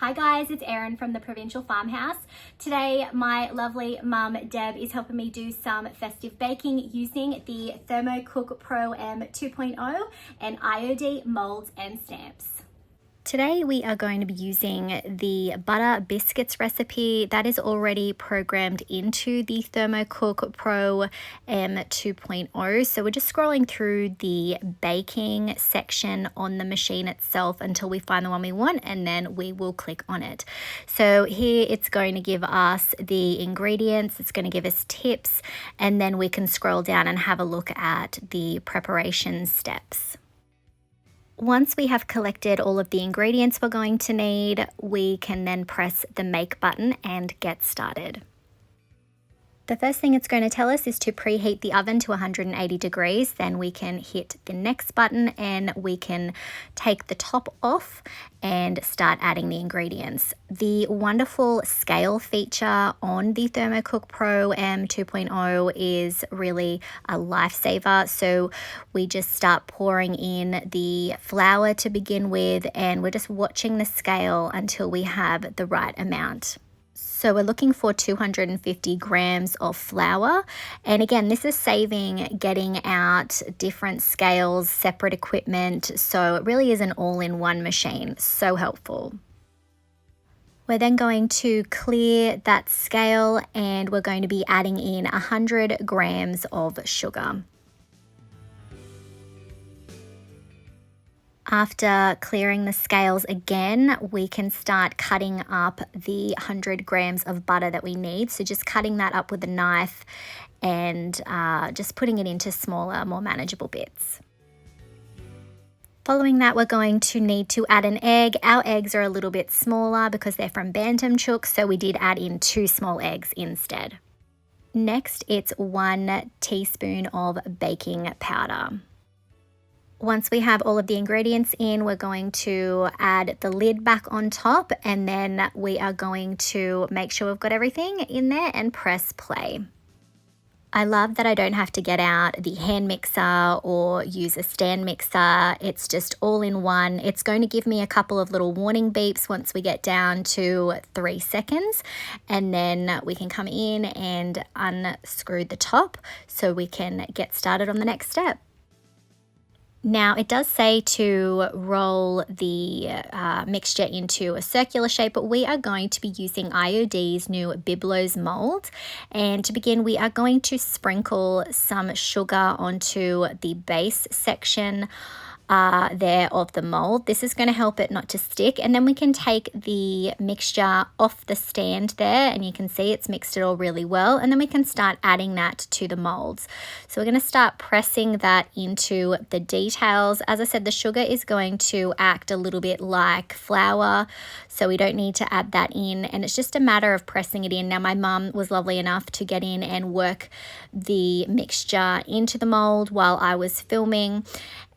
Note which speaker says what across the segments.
Speaker 1: Hi guys, it's Erin from the Provincial Farmhouse. Today, my lovely mum, Deb, is helping me do some festive baking using the Thermocook Pro M 2.0 and IOD Moulds and Stamps. Today we are going to be using the butter biscuits recipe that is already programmed into the Thermocook Pro M 2.0. So we're just scrolling through the baking section on the machine itself until we find the one we want, and then we will click on it. So here it's going to give us the ingredients, it's going to give us tips, and then we can scroll down and have a look at the preparation steps. Once we have collected all of the ingredients we're going to need, we can then press the make button and get started. The first thing it's going to tell us is to preheat the oven to 180 degrees. Then we can hit the next button and we can take the top off and start adding the ingredients. The wonderful scale feature on the Thermocook Pro M 2.0 is really a lifesaver. So we just start pouring in the flour to begin with, and we're just watching the scale until we have the right amount. So we're looking for 250 grams of flour. And again, this is saving getting out different scales, separate equipment. So it really is an all-in-one machine. So helpful. We're then going to clear that scale and we're going to be adding in 100 grams of sugar. After clearing the scales again, we can start cutting up the 100 grams of butter that we need. So just cutting that up with a knife and just putting it into smaller, more manageable bits. Following that, we're going to need to add an egg. Our eggs are a little bit smaller because they're from Bantam Chooks, so we did add in 2 small eggs instead. Next, it's 1 teaspoon of baking powder. Once we have all of the ingredients in, we're going to add the lid back on top, and then we are going to make sure we've got everything in there and press play. I love that I don't have to get out the hand mixer or use a stand mixer. It's just all in one. It's going to give me a couple of little warning beeps once we get down to 3 seconds, and then we can come in and unscrew the top so we can get started on the next step. Now it does say to roll the mixture into a circular shape, but we are going to be using IOD's new Bibelots Mould. And to begin, we are going to sprinkle some sugar onto the base section there of the mold. This is going to help it not to stick, and then we can take the mixture off the stand there, and you can see it's mixed it all really well, and then we can start adding that to the molds. So we're going to start pressing that into the details. As I said, the sugar is going to act a little bit like flour, so we don't need to add that in, and it's just a matter of pressing it in. Now my mum was lovely enough to get in and work the mixture into the mold while I was filming.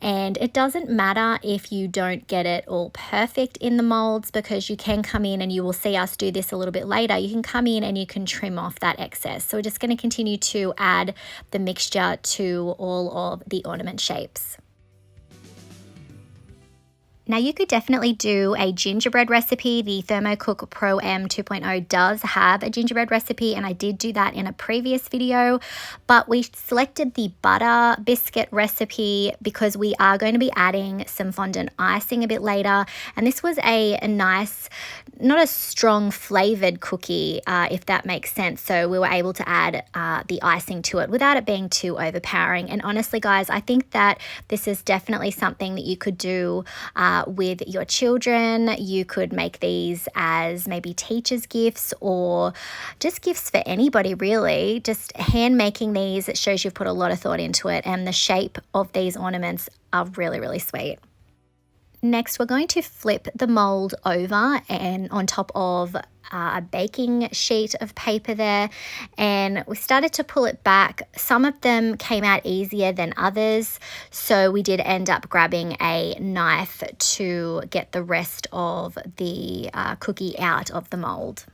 Speaker 1: And it doesn't matter if you don't get it all perfect in the molds, because you can come in, and you will see us do this a little bit later, you can come in and you can trim off that excess. So we're just going to continue to add the mixture to all of the ornament shapes. Now you could definitely do a gingerbread recipe. The Thermocook Pro M 2.0 does have a gingerbread recipe, and I did do that in a previous video, but we selected the butter biscuit recipe because we are going to be adding some fondant icing a bit later, and this was a nice, not a strong flavored cookie, if that makes sense. So we were able to add the icing to it without it being too overpowering. And honestly guys, I think that this is definitely something that you could do with your children. You could make these as maybe teachers' gifts or just gifts for anybody really. Just hand making these, it shows you've put a lot of thought into it, and the shape of these ornaments are really, really sweet. Next, we're going to flip the mold over and on top of a baking sheet of paper there, and we started to pull it back. Some of them came out easier than others, so we did end up grabbing a knife to get the rest of the cookie out of the mold.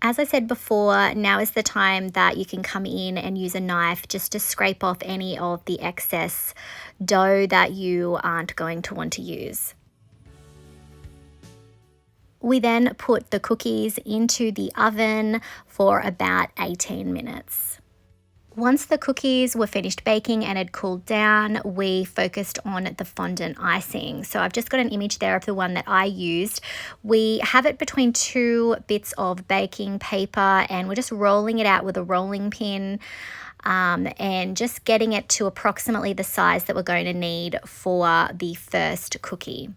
Speaker 1: As I said before, now is the time that you can come in and use a knife just to scrape off any of the excess dough that you aren't going to want to use. We then put the cookies into the oven for about 18 minutes. Once the cookies were finished baking and had cooled down, we focused on the fondant icing. So I've just got an image there of the one that I used. We have it between two bits of baking paper and we're just rolling it out with a rolling pin and just getting it to approximately the size that we're going to need for the first cookie.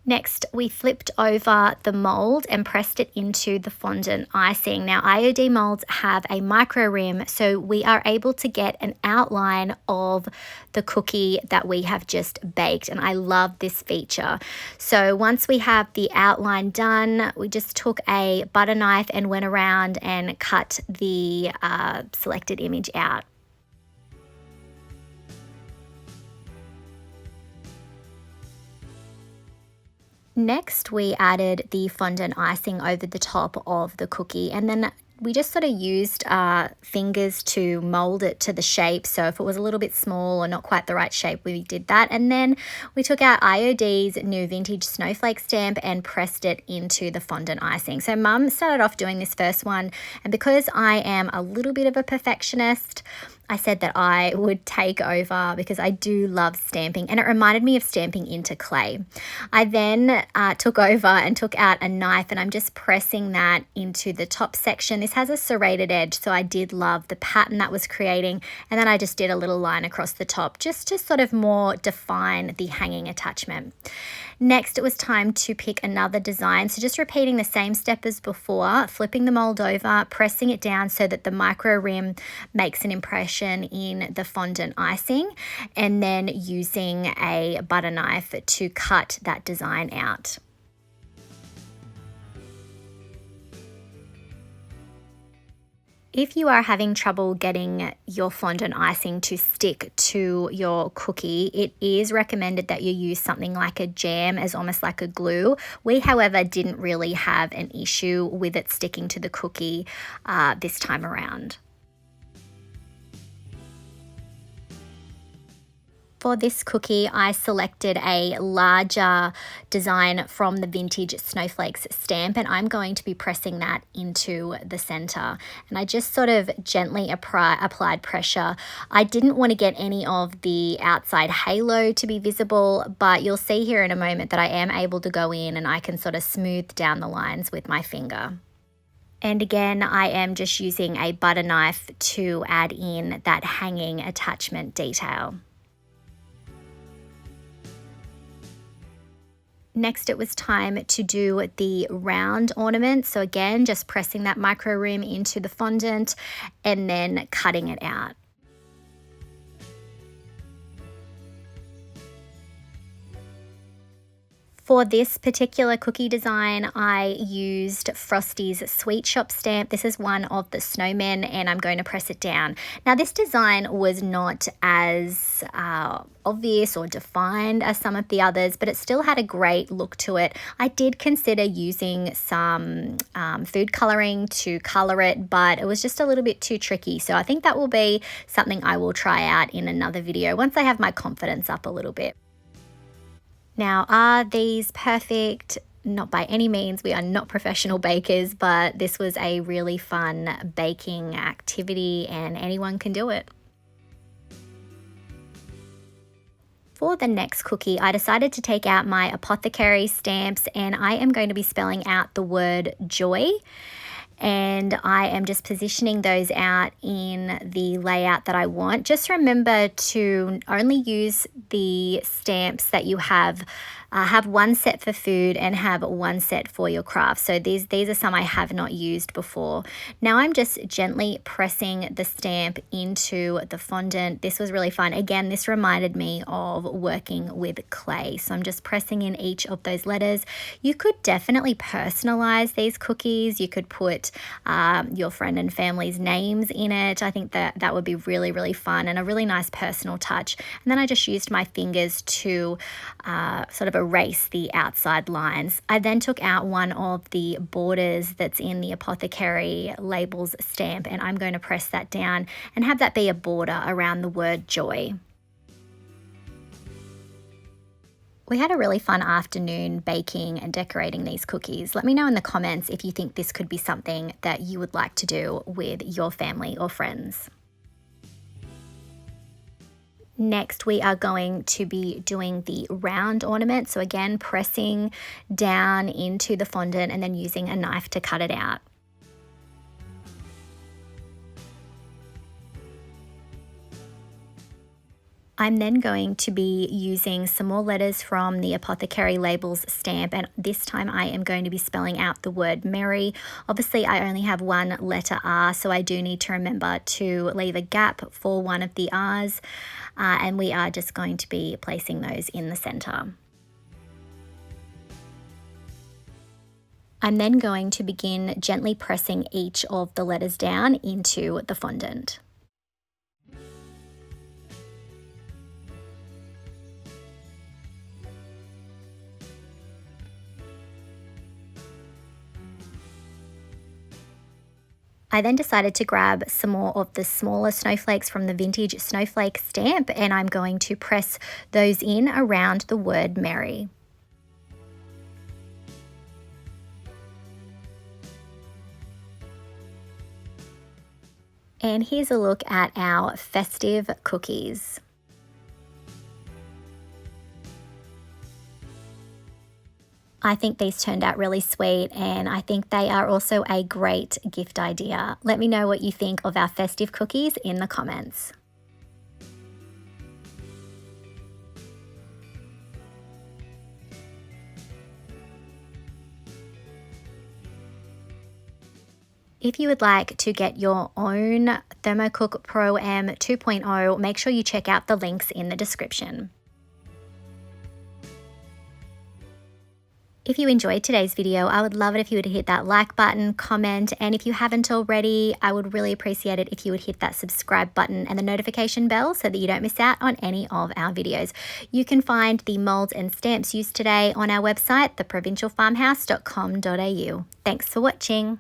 Speaker 1: Next, we flipped over the mould and pressed it into the fondant icing. Now, IOD molds have a micro rim, so we are able to get an outline of the cookie that we have just baked, and I love this feature. So once we have the outline done, we just took a butter knife and went around and cut the selected image out. Next, we added the fondant icing over the top of the cookie, and then we just sort of used fingers to mold it to the shape. So if it was a little bit small or not quite the right shape, we did that. And then we took our IOD's new vintage Snowflake stamp and pressed it into the fondant icing. So Mum started off doing this first one, and because I am a little bit of a perfectionist, I said that I would take over because I do love stamping, and it reminded me of stamping into clay. I then took over and took out a knife, and I'm just pressing that into the top section. This has a serrated edge, so I did love the pattern that was creating, and then I just did a little line across the top just to sort of more define the hanging attachment. Next, it was time to pick another design. So just repeating the same step as before, flipping the mold over, pressing it down so that the micro rim makes an impression in the fondant icing, and then using a butter knife to cut that design out. If you are having trouble getting your fondant icing to stick to your cookie, it is recommended that you use something like a jam as almost like a glue. We, however, didn't really have an issue with it sticking to the cookie this time around. For this cookie, I selected a larger design from the vintage Snowflakes stamp, and I'm going to be pressing that into the center. And I just sort of gently applied pressure. I didn't want to get any of the outside halo to be visible, but you'll see here in a moment that I am able to go in and I can sort of smooth down the lines with my finger. And again, I am just using a butter knife to add in that hanging attachment detail. Next, it was time to do the round ornament. So again, just pressing that micro rim into the fondant and then cutting it out. For this particular cookie design, I used Frosty's Sweet Shop stamp. This is one of the snowmen, and I'm going to press it down. Now, this design was not as obvious or defined as some of the others, but it still had a great look to it. I did consider using some food coloring to color it, but it was just a little bit too tricky. So I think that will be something I will try out in another video once I have my confidence up a little bit. Now, are these perfect? Not by any means. We are not professional bakers, but this was a really fun baking activity and anyone can do it. For the next cookie, I decided to take out my Apothecary Stamps, and I am going to be spelling out the word joy. And I am just positioning those out in the layout that I want. Just remember to only use the stamps that you have one set for food and have one set for your craft. So these are some I have not used before. Now I'm just gently pressing the stamp into the fondant. This was really fun. Again, this reminded me of working with clay. So I'm just pressing in each of those letters. You could definitely personalize these cookies. You could put your friend and family's names in it. I think that would be really, really fun and a really nice personal touch. And then I just used my fingers to sort of erase the outside lines. I then took out one of the borders that's in the Apothecary Labels stamp, and I'm going to press that down and have that be a border around the word joy. We had a really fun afternoon baking and decorating these cookies. Let me know in the comments if you think this could be something that you would like to do with your family or friends. Next, we are going to be doing the round ornament. So again, pressing down into the fondant and then using a knife to cut it out. I'm then going to be using some more letters from the Apothecary Labels stamp, and this time I am going to be spelling out the word merry. Obviously, I only have one letter R, so I do need to remember to leave a gap for one of the R's, and we are just going to be placing those in the center. I'm then going to begin gently pressing each of the letters down into the fondant. I then decided to grab some more of the smaller snowflakes from the vintage Snowflake stamp, and I'm going to press those in around the word merry. And here's a look at our festive cookies. I think these turned out really sweet, and I think they are also a great gift idea. Let me know what you think of our festive cookies in the comments. If you would like to get your own Thermocook Pro M 2.0, make sure you check out the links in the description. If you enjoyed today's video, I would love it if you would hit that like button, comment, and if you haven't already, I would really appreciate it if you would hit that subscribe button and the notification bell so that you don't miss out on any of our videos. You can find the molds and stamps used today on our website, theprovincialfarmhouse.com.au. Thanks for watching.